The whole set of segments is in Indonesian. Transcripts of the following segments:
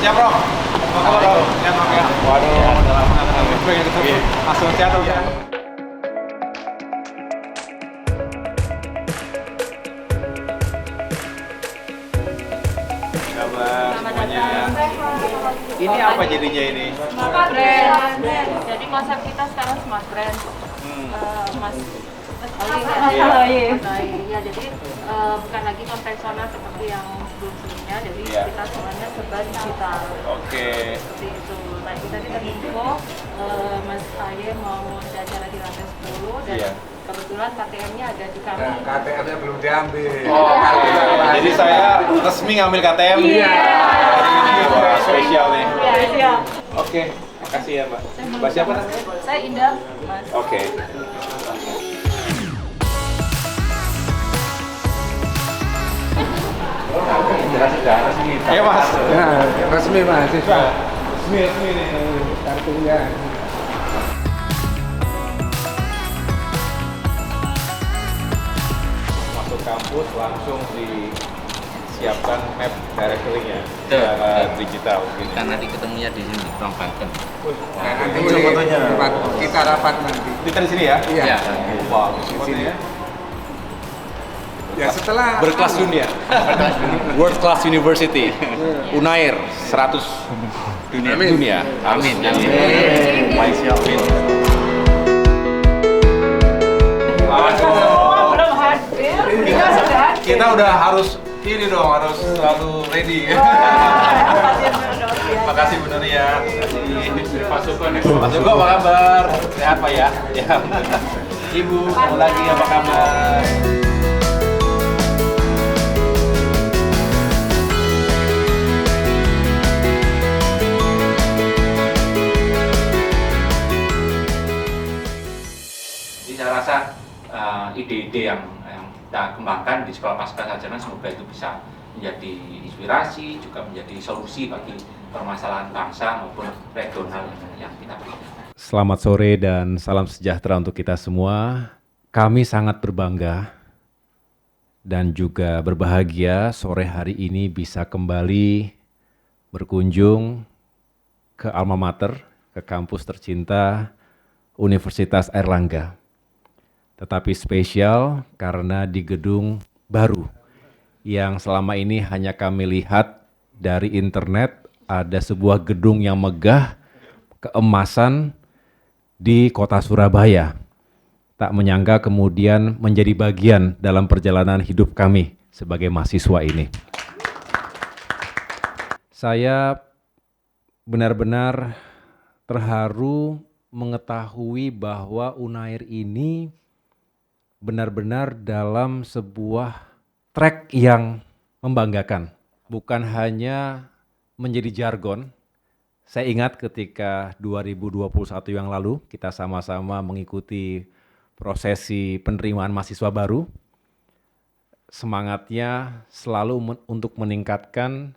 Siap, Bro. Apa kabar, Bro? Sehat, Bro, ya? Waduh, udah lama nggak ketemu. Pengen ketemu. Langsung sehat, Bro. Kabar semuanya. Ini apa jadinya ini? Smart brand. Jadi konsep kita sekarang smart brand. Mas ya, jadi bukan lagi konvensional seperti yang sebelumnya. Jadi kita semuanya serba digital. Oke. Seperti itu. Nah, kita terinfo Mas Aye mau ada acara di lantai 10 dan kebetulan KTM-nya ada di kami. Nah, KTM-nya belum diambil. Oh, jadi saya resmi ngambil KTM. Iya. Ini wah, spesial nih. Iya. Oke, makasih ya, Mbak. Mbak siapa namanya? Saya Indah, Mas. Oke. Ayo, Mas. Nah, resmi mahasiswa. Resmi nih. Kartunya. Masuk kampus langsung disiapkan map directory-nya Betul. secara digital gitu. Kita nanti ketemunya di sini, Ruang Banten. Nah, nanti tempat kita rapat nanti. Kita di sini ya? Iya. Ya. Wah, Di di sini. sini ya. Ya setelah Berkelas dunia. World Class University. Unair 100 dunia. Amin. Malaysia. Belum hadir. Kita sudah hadir. Kita udah harus ini dong, harus selalu ready. Makasih bener ya. Pak Suko nih. Pak Suko apa kabar? Sehat Pak ya? Ya. Ibu, kamu lagi apa kabar? Jadi saya rasa ide-ide yang kita kembangkan di Sekolah Pasca Sarjana semoga itu bisa menjadi inspirasi, juga menjadi solusi bagi permasalahan bangsa maupun regional yang kita butuhkan. Selamat sore dan salam sejahtera untuk kita semua. Kami sangat berbangga dan juga berbahagia sore hari ini bisa kembali berkunjung ke alma mater, ke kampus tercinta Universitas Airlangga. Tetapi spesial karena di gedung baru yang selama ini hanya kami lihat dari internet, ada sebuah gedung yang megah, keemasan di kota Surabaya. Tak menyangka kemudian menjadi bagian dalam perjalanan hidup kami sebagai mahasiswa ini. Saya benar-benar terharu mengetahui bahwa Unair ini benar-benar dalam sebuah track yang membanggakan. Bukan hanya menjadi jargon. Saya ingat ketika 2021 yang lalu kita sama-sama mengikuti prosesi penerimaan mahasiswa baru. Semangatnya selalu untuk meningkatkan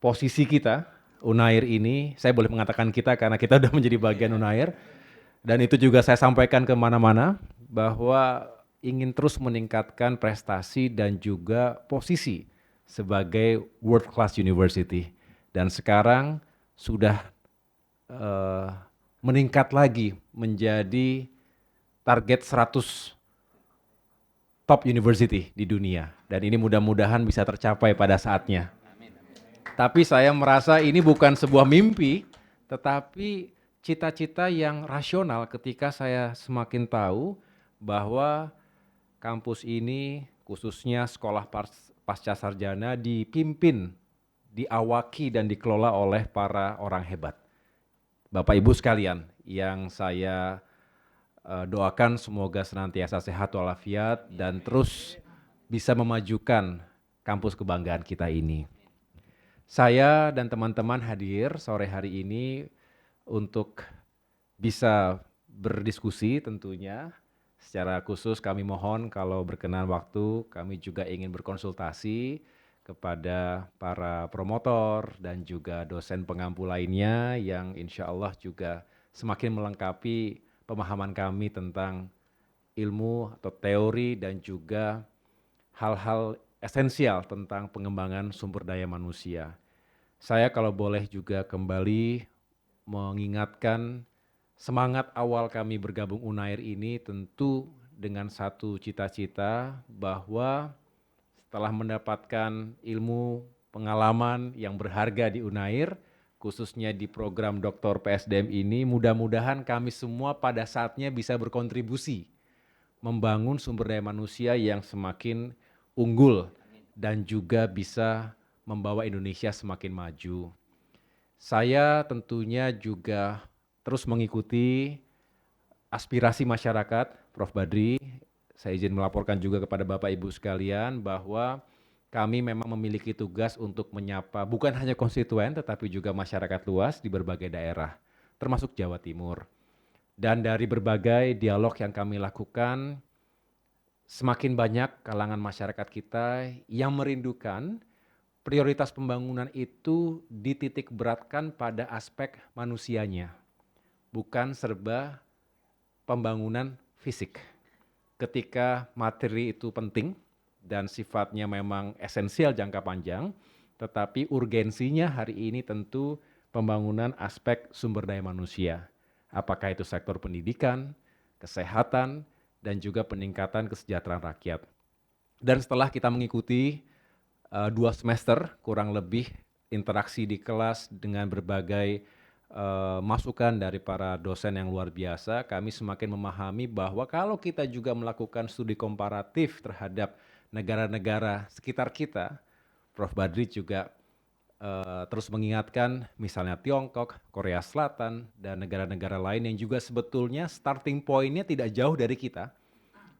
posisi kita, Unair ini. Saya boleh mengatakan kita karena kita sudah menjadi bagian Unair. Dan itu juga saya sampaikan kemana-mana bahwa ingin terus meningkatkan prestasi dan juga posisi sebagai world class university. Dan sekarang sudah meningkat lagi menjadi target 100 top university di dunia. Dan ini mudah-mudahan bisa tercapai pada saatnya. Tapi saya merasa ini bukan sebuah mimpi, tetapi cita-cita yang rasional ketika saya semakin tahu bahwa kampus ini, khususnya sekolah pasca sarjana, dipimpin, diawaki dan dikelola oleh para orang hebat. Bapak Ibu sekalian, yang saya doakan semoga senantiasa sehat walafiat dan terus bisa memajukan kampus kebanggaan kita ini. Saya dan teman-teman hadir sore hari ini untuk bisa berdiskusi tentunya. Secara khusus kami mohon kalau berkenan waktu, kami juga ingin berkonsultasi kepada para promotor dan juga dosen pengampu lainnya yang insya Allah juga semakin melengkapi pemahaman kami tentang ilmu atau teori dan juga hal-hal esensial tentang pengembangan sumber daya manusia. Saya kalau boleh juga kembali mengingatkan semangat awal kami bergabung Unair ini tentu dengan satu cita-cita bahwa setelah mendapatkan ilmu pengalaman yang berharga di Unair, khususnya di program Doktor PSDM ini, mudah-mudahan kami semua pada saatnya bisa berkontribusi membangun sumber daya manusia yang semakin unggul dan juga bisa membawa Indonesia semakin maju. Saya tentunya juga terus mengikuti aspirasi masyarakat, Prof. Badri. Saya izin melaporkan juga kepada Bapak Ibu sekalian bahwa kami memang memiliki tugas untuk menyapa bukan hanya konstituen tetapi juga masyarakat luas di berbagai daerah, termasuk Jawa Timur. Dan dari berbagai dialog yang kami lakukan, semakin banyak kalangan masyarakat kita yang merindukan prioritas pembangunan itu dititik beratkan pada aspek manusianya, bukan serba pembangunan fisik. Ketika materi itu penting dan sifatnya memang esensial jangka panjang, tetapi urgensinya hari ini tentu pembangunan aspek sumber daya manusia. Apakah itu sektor pendidikan, kesehatan, dan juga peningkatan kesejahteraan rakyat. Dan setelah kita mengikuti 2 semester kurang lebih interaksi di kelas dengan berbagai masukan dari para dosen yang luar biasa, kami semakin memahami bahwa kalau kita juga melakukan studi komparatif terhadap negara-negara sekitar kita, Prof. Badri juga terus mengingatkan misalnya Tiongkok, Korea Selatan, dan negara-negara lain yang juga sebetulnya starting point-nya tidak jauh dari kita,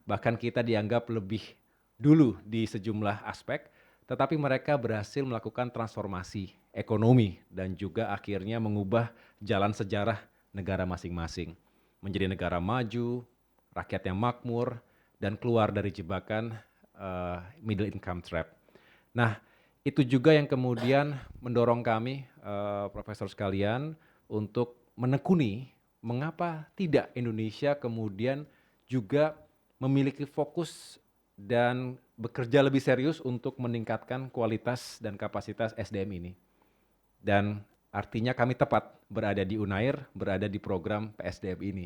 bahkan kita dianggap lebih dulu di sejumlah aspek, tetapi mereka berhasil melakukan transformasi ekonomi dan juga akhirnya mengubah jalan sejarah negara masing-masing menjadi negara maju, rakyat yang makmur, dan keluar dari jebakan middle income trap. Nah, itu juga yang kemudian mendorong kami, profesor sekalian, untuk menekuni mengapa tidak Indonesia kemudian juga memiliki fokus dan bekerja lebih serius untuk meningkatkan kualitas dan kapasitas SDM ini. Dan artinya kami tepat berada di Unair, berada di program PSDM ini.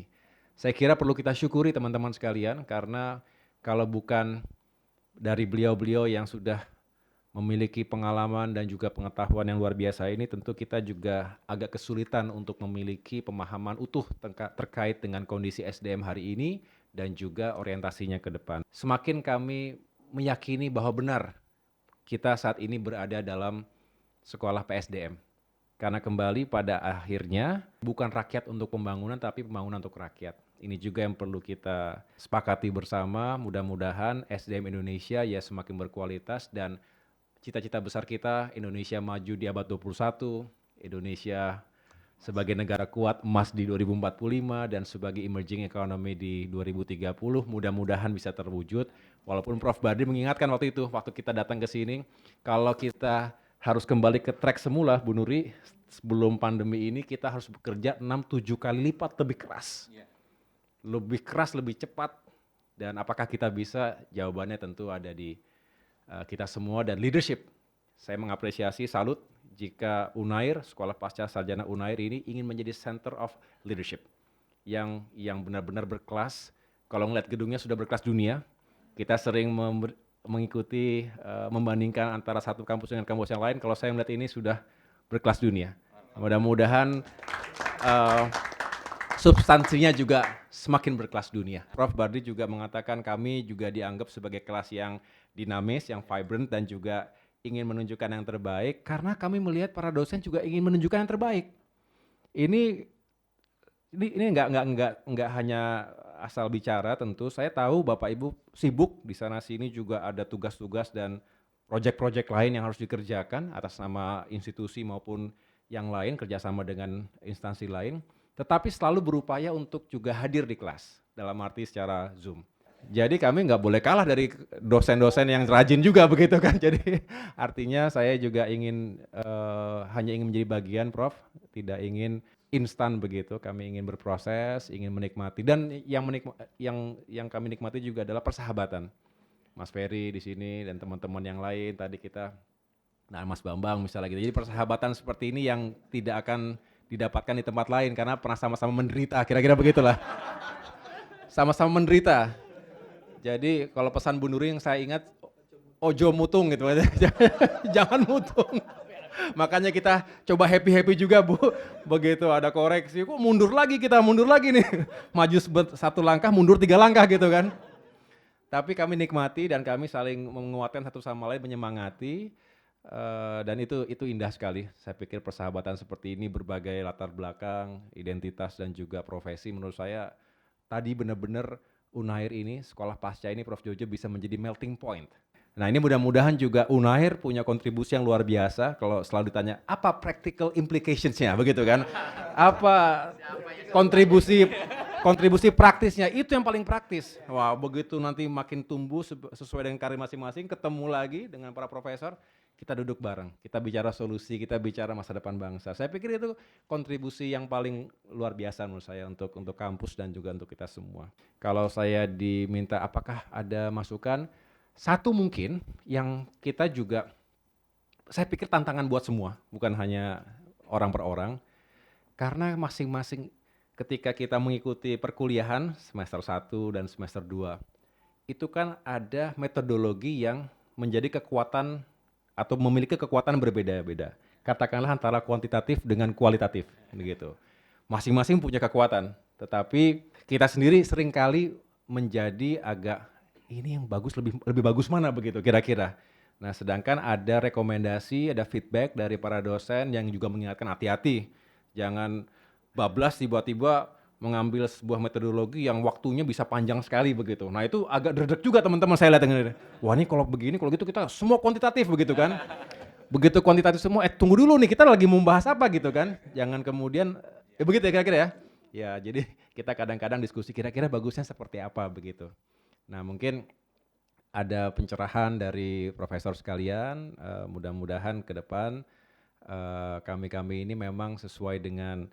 Saya kira perlu kita syukuri teman-teman sekalian, karena kalau bukan dari beliau-beliau yang sudah memiliki pengalaman dan juga pengetahuan yang luar biasa ini, tentu kita juga agak kesulitan untuk memiliki pemahaman utuh terkait dengan kondisi SDM hari ini dan juga orientasinya ke depan. Semakin kami meyakini bahwa benar kita saat ini berada dalam sekolah PSDM. Karena kembali pada akhirnya bukan rakyat untuk pembangunan tapi pembangunan untuk rakyat. Ini juga yang perlu kita sepakati bersama, mudah-mudahan SDM Indonesia ya semakin berkualitas dan cita-cita besar kita Indonesia maju di abad 21, Indonesia sebagai negara kuat emas di 2045 dan sebagai emerging economy di 2030 mudah-mudahan bisa terwujud. Walaupun Prof. Badri mengingatkan waktu itu, waktu kita datang ke sini, kalau kita harus kembali ke track semula, Bu Nuri, sebelum pandemi ini kita harus bekerja 6-7 kali lipat lebih keras. Lebih keras, lebih cepat. Dan apakah kita bisa? Jawabannya tentu ada di kita semua dan leadership. Saya mengapresiasi, salut jika Unair, Sekolah Pasca Sarjana Unair ini ingin menjadi center of leadership yang benar-benar berkelas. Kalau ngeliat gedungnya sudah berkelas dunia, kita sering mengikuti, membandingkan antara satu kampus dengan kampus yang lain. Kalau saya melihat ini sudah berkelas dunia. Mudah-mudahan substansinya juga semakin berkelas dunia. Prof. Badri juga mengatakan kami juga dianggap sebagai kelas yang dinamis, yang vibrant, dan juga ingin menunjukkan yang terbaik, karena kami melihat para dosen juga ingin menunjukkan yang terbaik. Ini nggak hanya asal bicara, tentu saya tahu Bapak Ibu sibuk di sana sini juga ada tugas-tugas dan proyek-proyek lain yang harus dikerjakan atas nama institusi maupun yang lain, kerjasama dengan instansi lain, tetapi selalu berupaya untuk juga hadir di kelas, dalam arti secara Zoom. Jadi kami nggak boleh kalah dari dosen-dosen yang rajin juga begitu kan. Jadi artinya saya juga hanya ingin menjadi bagian, Prof. Tidak ingin instan begitu. Kami ingin berproses, ingin menikmati. Dan yang kami nikmati juga adalah persahabatan. Mas Ferry di sini dan teman-teman yang lain. Tadi kita Nah, Mas Bambang misalnya gitu. Jadi persahabatan seperti ini yang tidak akan didapatkan di tempat lain karena pernah sama-sama menderita, kira-kira begitulah. Sama-sama menderita. Jadi kalau pesan Bu Nuri yang saya ingat, ojo mutung gitu. Jangan mutung. Makanya kita coba happy-happy juga Bu. Begitu ada koreksi, kok mundur lagi nih. Maju satu langkah, mundur 3 langkah gitu kan. Tapi kami nikmati dan kami saling menguatkan satu sama lain, menyemangati. Dan itu indah sekali. Saya pikir persahabatan seperti ini berbagai latar belakang, identitas dan juga profesi, menurut saya tadi benar-benar Unair ini, sekolah pasca ini Prof Jojo bisa menjadi melting point. Nah, ini mudah-mudahan juga Unair punya kontribusi yang luar biasa. Kalau selalu ditanya apa practical implications-nya, begitu kan? Apa kontribusi praktisnya, itu yang paling praktis. Wah, begitu nanti makin tumbuh sesuai dengan karir masing-masing, ketemu lagi dengan para profesor, kita duduk bareng, kita bicara solusi, kita bicara masa depan bangsa. Saya pikir itu kontribusi yang paling luar biasa menurut saya untuk kampus dan juga untuk kita semua. Kalau saya diminta apakah ada masukan, satu mungkin yang kita juga, saya pikir tantangan buat semua, bukan hanya orang per orang, karena masing-masing ketika kita mengikuti perkuliahan semester 1 dan semester 2, itu kan ada metodologi yang menjadi kekuatan atau memiliki kekuatan berbeda-beda. Katakanlah antara kuantitatif dengan kualitatif, begitu. Masing-masing punya kekuatan, tetapi kita sendiri seringkali menjadi agak, ini yang bagus, lebih bagus mana begitu kira-kira. Nah, sedangkan ada rekomendasi, ada feedback dari para dosen yang juga mengingatkan hati-hati, jangan bablas tiba-tiba mengambil sebuah metodologi yang waktunya bisa panjang sekali begitu. Nah, itu agak dredeg juga teman-teman saya lihat. Wah, ini kalau begini, kalau gitu kita semua kuantitatif begitu kan. Begitu kuantitatif semua, tunggu dulu nih, kita lagi mau bahas apa gitu kan. Jangan kemudian, begitu ya kira-kira ya. Ya, jadi kita kadang-kadang diskusi kira-kira bagusnya seperti apa begitu. Nah, mungkin ada pencerahan dari profesor sekalian, mudah-mudahan ke depan kami-kami ini memang sesuai dengan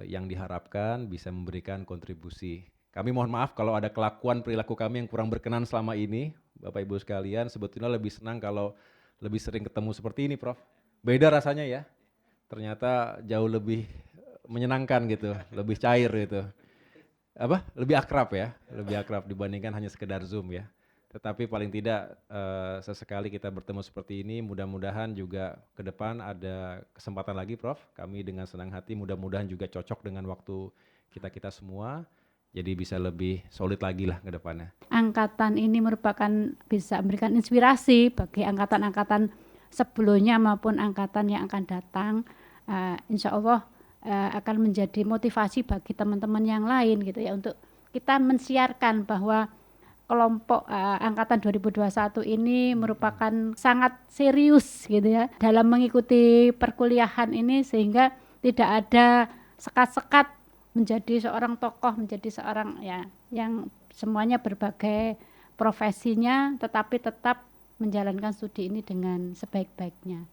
yang diharapkan bisa memberikan kontribusi. Kami mohon maaf kalau ada kelakuan perilaku kami yang kurang berkenan selama ini, Bapak Ibu sekalian. Sebetulnya lebih senang kalau lebih sering ketemu seperti ini, Prof. Beda rasanya ya. Ternyata jauh lebih menyenangkan gitu, lebih cair gitu. Lebih akrab ya, lebih akrab dibandingkan hanya sekedar Zoom ya. Tetapi paling tidak sesekali kita bertemu seperti ini, mudah-mudahan juga ke depan ada kesempatan lagi Prof. Kami dengan senang hati mudah-mudahan juga cocok dengan waktu kita semua, jadi bisa lebih solid lagi lah ke depannya. Angkatan ini merupakan bisa memberikan inspirasi bagi angkatan-angkatan sebelumnya maupun angkatan yang akan datang. Insya Allah akan menjadi motivasi bagi teman-teman yang lain gitu ya, untuk kita mensiarkan bahwa kelompok angkatan 2021 ini merupakan sangat serius gitu ya dalam mengikuti perkuliahan ini, sehingga tidak ada sekat-sekat menjadi seorang tokoh, menjadi seorang ya yang semuanya berbagai profesinya tetapi tetap menjalankan studi ini dengan sebaik-baiknya.